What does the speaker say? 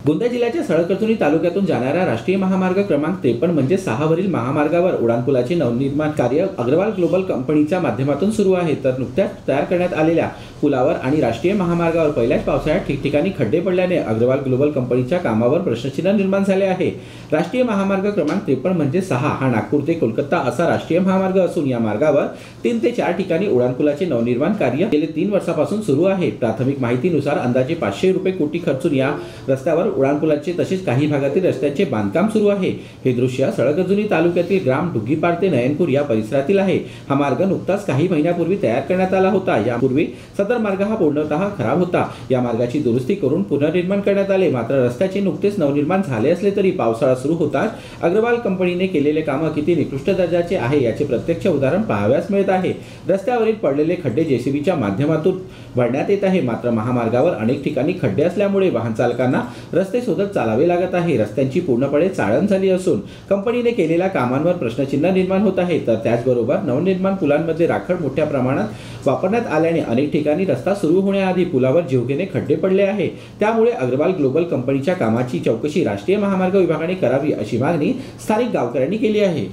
गोंदिया जिल्ह्याच्या सळकर्जुनी तालुक्यातून जाणाऱ्या राष्ट्रीय महामार्ग क्रमांक 53 म्हणजे 6 वरील महामार्गावर उड्डाणपुलाचे नवनिर्माण कार्य अग्रवाल ग्लोबल कंपनीच्या माध्यमातून सुरू आहे। तर नुकत्याच तयार करण्यात आलेल्या पुलावर आणि राष्ट्रीय महामार्गावर पहिल्याच पावसाळ्यात ठिकठिकाणी खड्डे पडल्याने अग्रवाल ग्लोबल कंपनीच्या कामावर प्रश्नचिन्ह निर्माण झाले आहे। राष्ट्रीय महामार्ग क्रमांक 53 म्हणजे 6 हा नागपूर ते कोलकाता असा राष्ट्रीय महामार्ग असून या मार्गावर 3 ते 4 ठिकाणी उड्डाणपुलाचे नवनिर्माण कार्य गेले 3 वर्षापासून सुरू आहे। प्राथमिक माहितीनुसार अंदाजे 500 रुपये कोटी खर्चून या रस्त्यावर उड्डाणपुलाचे तसेच काही भागातील रस्त्यांचे बांधकाम सुरू आहे। हे दृश्य सळकर्जुनी तालुक्यातील ग्राम डुग्गीपाड ते नयनपूर या परिसरातील आहे। हा मार्ग नुकताच काही महिन्यापूर्वी तयार करण्यात आला होता। यापूर्वी सदर मार्ग हा पूर्णतः खराब होता। या मार्गाची दुरुस्ती करून पुनर्निर्माण करण्यात आले। मात्र रस्त्याचे नुकतेच नवनिर्माण झाले असले तरी पावसाळा सुरू होताच अग्रवाल कंपनीने केलेले काम किती निकृष्ट दर्जाचे आहे याचे प्रत्यक्ष उदाहरण पाहावयास मिळत आहे। रस्त्यावरील पडलेले खड्डे जेसीबीच्या माध्यमातून भरण्यात येत आहे। मात्र महामार्गावर अनेक ठिकाणी खड्डे असल्यामुळे वाहन चालकांना रस्ते शोधत चालावे लागत आहे। रस्त्यांची पूर्णपणे चाळण झाली असून कंपनीने केलेल्या कामांवर प्रश्नचिन्ह निर्माण होत आहे। तर त्याचबरोबर नवनिर्माण पुलांमध्ये राखड मोठ्या प्रमाणात वापरण्यात आल्याने अनेक ठिकाणी रस्ता सुरू होण्याआधी पुलावर जीवघेणे खड्डे पडले आहे। त्यामुळे अग्रवाल ग्लोबल कंपनीच्या कामाची चौकशी राष्ट्रीय महामार्ग विभागाने करावी अशी मागणी स्थानिक गावकऱ्यांनी केली आहे।